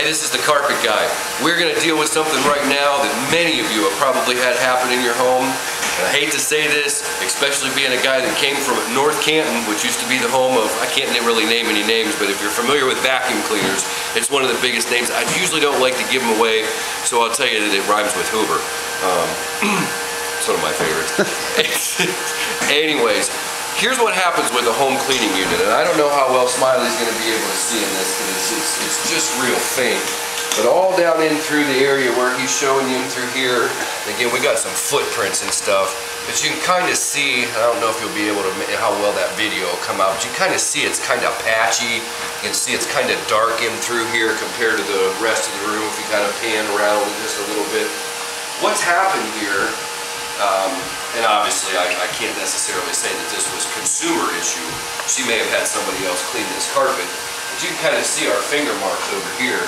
Hey, this is the carpet guy. We're going to deal with something right now that many of you have probably had happen in your home. And I hate to say this, especially being a guy that came from North Canton, which used to be the home of, I can't really name any names, but if you're familiar with vacuum cleaners, it's one of the biggest names. I usually don't like to give them away, so I'll tell you that it rhymes with Hoover. It's one of my favorites. Anyways, here's what happens with a home cleaning unit, and I don't know how well Smiley's going to be able to see in this because it's just real faint. But all down in through the area where he's showing you through here, again, we got some footprints and stuff, but you can kind of see, I don't know if you'll be able to, how well that video will come out, but you kind of see it's kind of patchy. You can see it's kind of dark in through here compared to the rest of the room if you kind of pan around just a little bit. What's happened here, and obviously I can't necessarily say that this was a consumer issue. She may have had somebody else clean this carpet. But you can kind of see our finger marks over here.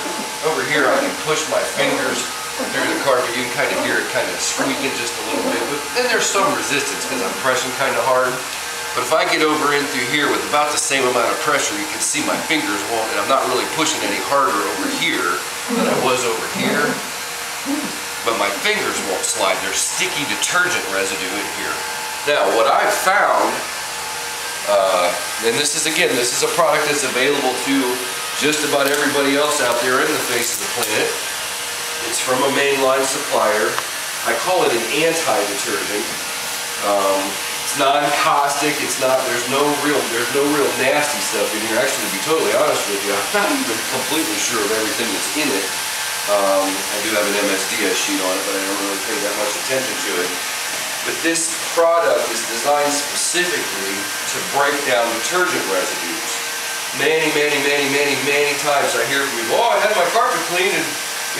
Over here I can push my fingers through the carpet. You can kind of hear it kind of squeaking just a little bit. But then there's some resistance because I'm pressing kind of hard. But if I get over in through here with about the same amount of pressure, you can see my fingers won't, and I'm not really pushing any harder over here than I was over here. But my fingers won't slide. There's sticky detergent residue in here. Now, what I've found, and this is a product that's available to just about everybody else out there in the face of the planet. It's from a mainline supplier. I call it an anti-detergent. It's non-caustic. There's no real nasty stuff in here. Actually, to be totally honest with you, I'm not even completely sure of everything that's in it. I do have an MSDS sheet on it, but I don't really pay that much attention to it. But this product is designed specifically to break down detergent residues. Many times I hear from people, oh, I had my carpet cleaned, and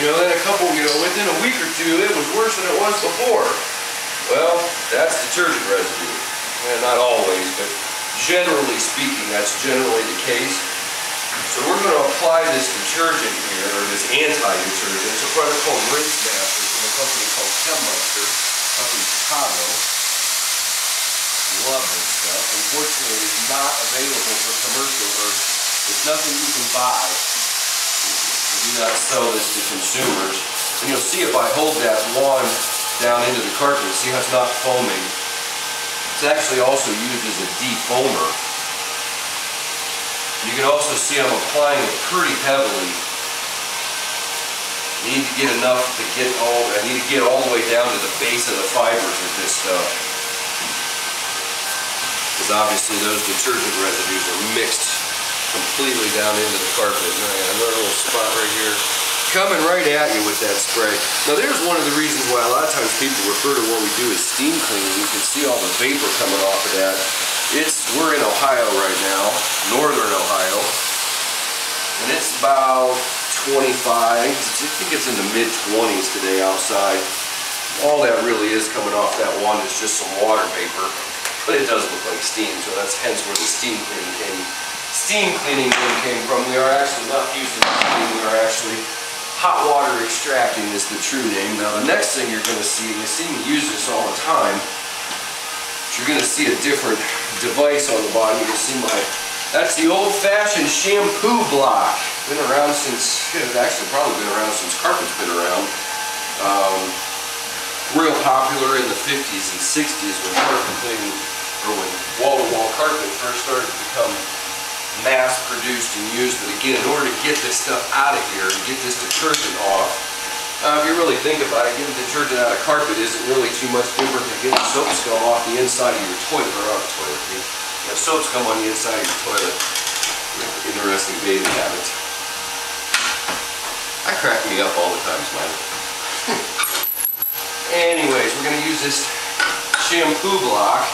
then within a week or two, it was worse than it was before. Well, that's detergent residue. Not always, but generally speaking, that's generally the case. So we're going to apply this detergent here, or this anti-detergent. It's a product called Rinse Master from a company called Chemmaster up in Chicago. Love this stuff. Unfortunately, it is not available for commercial, or it's nothing you can buy. We do not sell this to consumers. And you'll see if I hold that wand down into the carpet, see how it's not foaming. It's actually also used as a defoamer. You can also see I'm applying it pretty heavily. You need to get enough to I need to get all the way down to the base of the fibers with this stuff. Because obviously those detergent residues are mixed completely down into the carpet. And I got another little spot right here coming right at you with that spray. Now there's one of the reasons why a lot of times people refer to what we do as steam cleaning. You can see all the vapor coming off of that. We're in Ohio right now, northern Ohio, and it's about 25, I think it's in the mid-20s today outside. All that really is coming off that wand is just some water vapor, but it does look like steam, so that's hence where the steam cleaning name came from. We are actually not using steam, we are actually hot water extracting is the true name. Now the next thing you're going to see, and you see me use this all the time, you're going to see a different device on the bottom. You can see that's the old-fashioned shampoo block. Been around since, it's actually probably been around since carpet's been around. Real popular in the 50s and 60s when carpet cleaning, or when wall-to-wall carpet first started to become mass-produced and used. But again, in order to get this stuff out of here and get this detergent off, if you really think about it, getting detergent out of carpet isn't really too much different than getting soap scum off the inside of your toilet, or on the toilet. You have soap scum on the inside of your toilet. Interesting bathing habits. I crack me up all the time, Smiley. Anyways, we're going to use this shampoo block.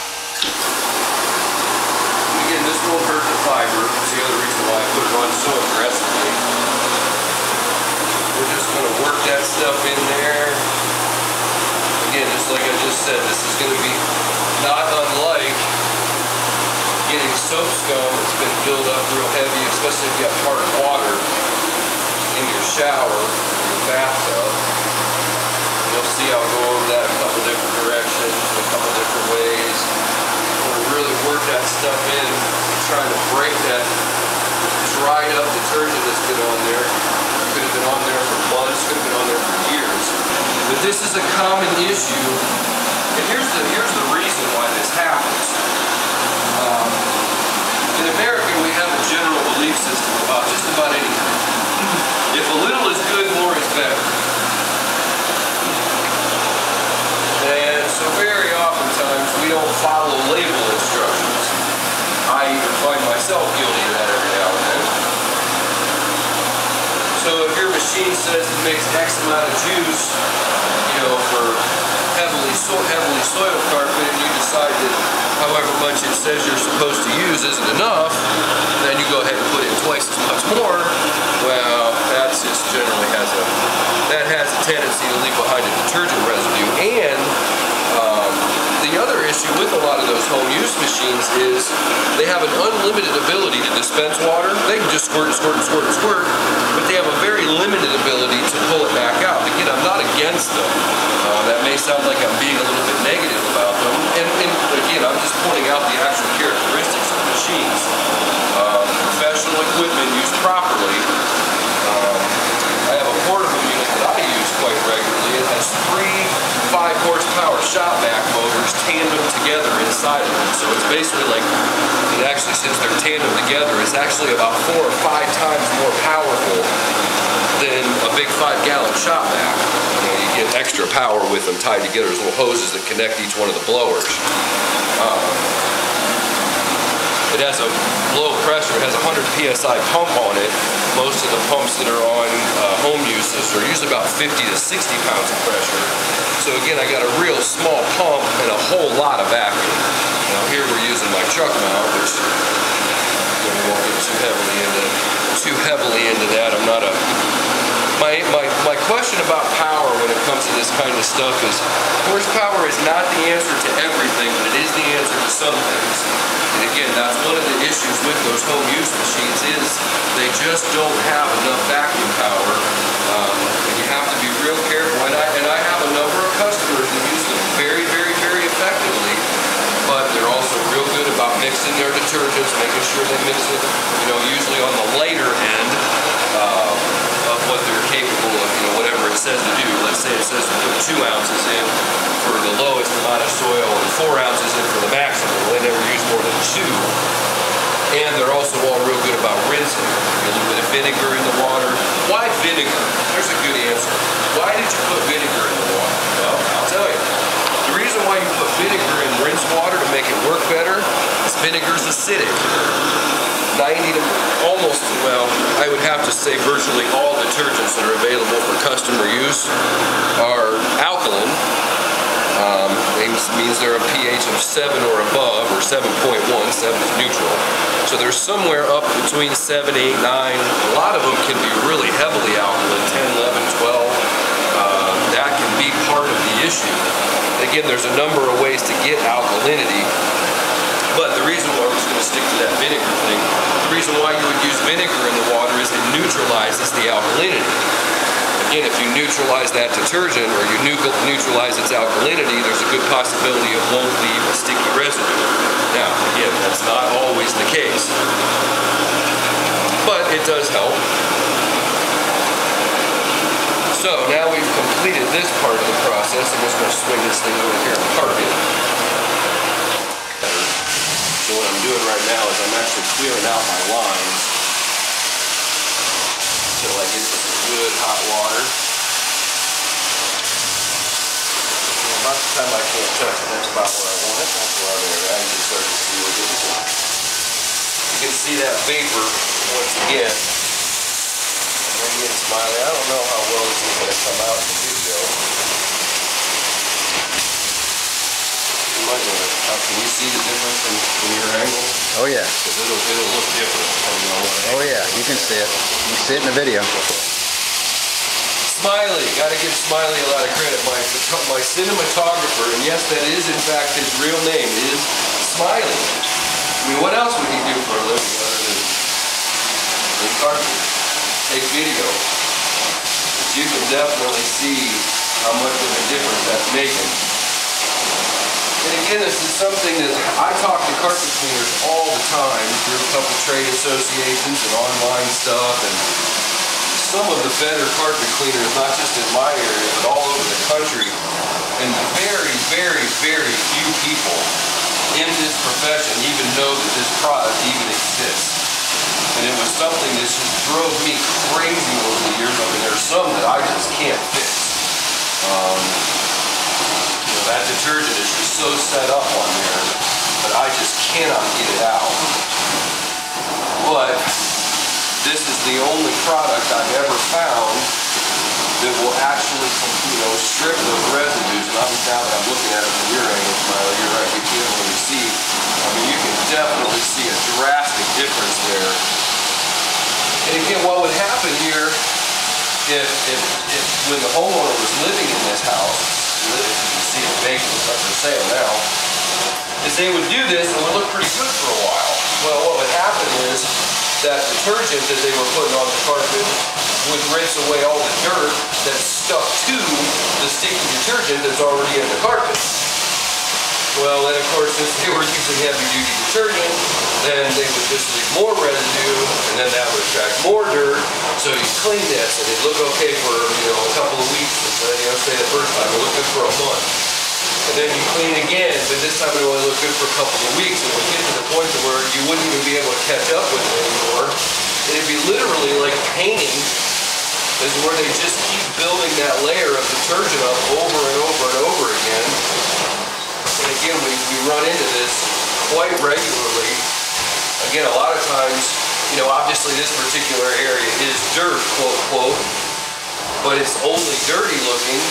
And again, this won't hurt the fiber. That's the other reason why I put it on so aggressively. We're just going to work that stuff in there. Again, just like I just said, this is going to be not unlike getting soap scum that's been built up real heavy, especially if you have hard water in your shower or your bathtub. You'll see I'll go over that a couple different directions, a couple different ways. We'll really work that stuff in, trying to break that dried up detergent that's been on there. Could have been on is a common issue, and here's the reason why this happens. In America, we have a general belief system about just about anything. If a little is good, more is better. And so very oftentimes we don't follow label instructions. I even find myself guilty of that every now and then. So if your machine says it makes X amount of juice, you know, for heavily soiled carpet, and you decide that however much it says you're supposed to use isn't enough, then you go ahead and put in twice as much more. Well, that just generally has a tendency to leave behind a detergent residue. And the other issue with a lot of those home use machines is they have an unlimited ability to dispense water. They can just squirt and squirt and squirt and squirt, but they have a very limited ability to pull it back out. Again, I'm not against them. That may sound like I'm being a little bit negative about them. And again, I'm just pointing out the actual characteristics of the machines. Professional equipment used properly. I have a portable unit that I use quite regularly. It has 3 5-horsepower shop vac motors tandem together inside of it. So it's basically like, it actually, since they're tandem together, it's actually about 4 or 5 times more powerful than a big 5-gallon shop vac. You know, you get extra power with them tied together. There's little hoses that connect each one of the blowers. It has a low pressure. It has a 100 psi pump on it. Most of the pumps that are on home uses are usually about 50 to 60 pounds of pressure. So again, I got a real small pump and a whole lot of vacuum. Now here we're using my truck mount, which we won't get too heavily into that. I'm not a my question about power when it comes to this kind of stuff is horsepower is not the answer to everything, but it is the answer to some things. And again, that's one of the issues with those home use machines is they just don't have enough vacuum power. And you have to be real careful. And I have a number of customers that use them very, very, very effectively, but they're also real good about mixing their detergents, making sure they mix it, you know, usually on the lighter end of what they're capable of, you know, whatever it says to do. Let's say it says to put 2 ounces in for the lowest amount of soil and 4 ounces in for the maximum. They never use more than 2. And they're also all real good about rinsing. A little bit of vinegar in the water. Why vinegar? There's a good answer. Why did you put vinegar in the water? Well, I'll tell you. The reason why you put vinegar in rinse water to make it work better is vinegar's acidic. 90 to almost, well, I would have to say virtually all detergents that are available for customer use are alkaline. Means they're a pH of 7 or above, or 7.1. 7 is neutral. So they're somewhere up between 7, 8, 9. A lot of them can be really heavily alkaline, 10, 11, 12. That can be part of the issue. Again, there's a number of ways to get alkalinity. But the reason why we're just going to stick to that vinegar thing, the reason why you would use vinegar in the water is it neutralizes the alkalinity. Again, if you neutralize that detergent or you neutralize its alkalinity, there's a good possibility it won't leave a sticky residue. Now, again, that's not always the case, but it does help. So now we've completed this part of the process. I'm just going to swing this thing over here and park it. So what I'm doing right now is I'm actually clearing out my lines until I get this good hot water. About the time I can't touch it, that's about where I want it. That's where I'm there. I can start to see what it is. You can see that vapor once again. Bring in Smiley. I don't know how well this is going to come out in the video. You might want to. Can you see the difference in your angle? Oh yeah. Because it'll look different depending on what angle. Oh yeah, you can see it. You can see it in the video. Smiley, got to give Smiley a lot of credit. My cinematographer, and yes, that is in fact his real name, is Smiley. I mean, what else would he do for a living other than carpet? Take video. But you can definitely see how much of a difference that's making. And again, this is something that I talk to carpet cleaners all the time through a couple trade associations and online stuff, and some of the better carpet cleaners, not just in my area, but all over the country. And very, very, very few people in this profession even know that this product even exists. And it was something that just drove me crazy over the years. I mean, there's some that I just can't fix. You know, that detergent is just so set up on there that I just cannot get it out. But this is the only product I've ever found that will actually, you know, strip those residues. And now that I'm looking at it from your angle, Smiley, you're right, you can't really see. I mean, you can definitely see a drastic difference there. And again, what would happen here if when the homeowner was living in this house, if you can see it vacant, but for sale now, is they would do this and it would look pretty good for a while. Well, what would happen is that detergent that they were putting on the carpet would rinse away all the dirt that's stuck to the sticky detergent that's already in the carpet. Well, then of course, since they were using heavy-duty detergent, then they would just leave more residue, and then that would attract more dirt. So you clean this, and it'd look okay for, you know, a couple of weeks. You know, say the first time, it looked good for a month. And then you clean again, but this time it only looked good for a couple of weeks. And it would get to the point where you wouldn't even be able to catch up with it anymore. It'd be literally like painting, is where they just keep building that layer of detergent up over and over and over again. And again, we run into this quite regularly. Again, a lot of times, you know, obviously this particular area is dirt, quote, quote, but it's only dirty looking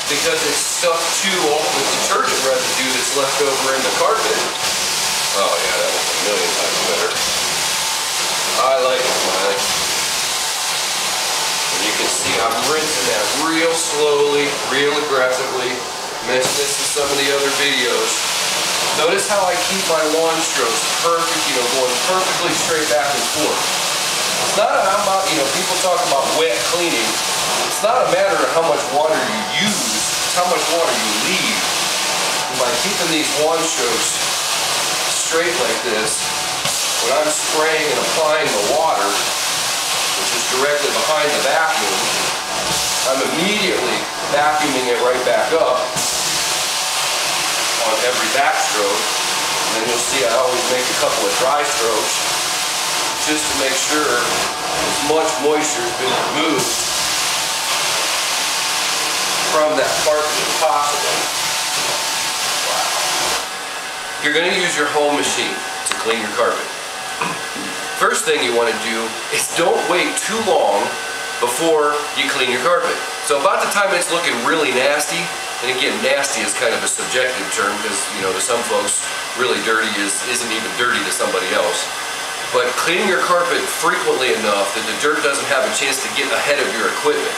because it's stuck to all the detergent residue that's left over in the carpet. Oh yeah, that was a million times better. I like it, Smiley. And you can see I'm rinsing that real slowly, real aggressively. Mentioned this in some of the other videos. Notice how I keep my lawn strokes perfect, you know, going perfectly straight back and forth. It's not about, you know, people talk about wet cleaning. It's not a matter of how much water you use, it's how much water you leave. And by keeping these lawn strokes straight like this, when I'm spraying and applying the water, which is directly behind the vacuum, I'm immediately vacuuming it right back up on every backstroke. And then you'll see I always make a couple of dry strokes just to make sure as much moisture has been removed from that carpet as possible. Wow. You're going to use your home machine to clean your carpet. First thing you want to do is don't wait too long before you clean your carpet. So about the time it's looking really nasty, and again, nasty is kind of a subjective term because, you know, to some folks, really dirty isn't even dirty to somebody else. But cleaning your carpet frequently enough that the dirt doesn't have a chance to get ahead of your equipment.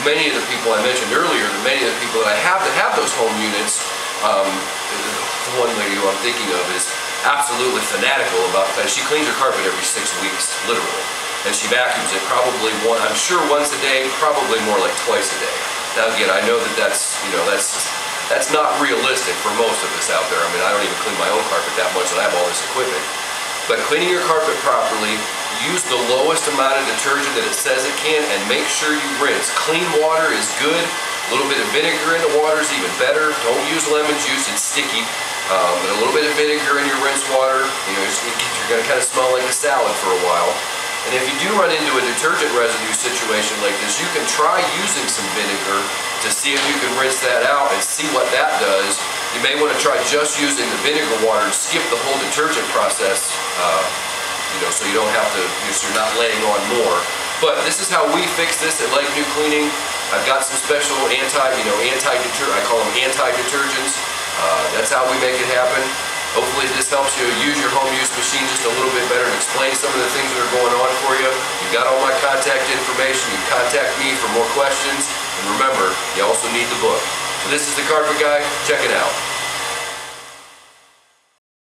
Many of the people I mentioned earlier, many of the people that I have that have those home units, the one lady who I'm thinking of is absolutely fanatical about that. She cleans her carpet every 6 weeks, literally. And she vacuums it probably I'm sure once a day, probably more like twice a day. Now again, I know that that's not realistic for most of us out there. I mean, I don't even clean my own carpet that much and I have all this equipment. But cleaning your carpet properly, use the lowest amount of detergent that it says it can and make sure you rinse. Clean water is good. A little bit of vinegar in the water is even better. Don't use lemon juice, it's sticky. But a little bit of vinegar in your rinse water, you know, you're going to kind of smell like a salad for a while. And if you do run into a detergent residue situation like this, you can try using some vinegar to see if you can rinse that out and see what that does. You may want to try just using the vinegar water and skip the whole detergent process, you know, so you don't have to, so you're not laying on more. But this is how we fix this at Like New Cleaning. I've got some special I call them anti-detergents. That's how we make it happen. Hopefully this helps you use your home use machine just a little bit better and explain some of the things that are going on for you. You've got all my contact information. You can contact me for more questions. And remember, you also need the book. So this is the Carpet Guy. Check it out.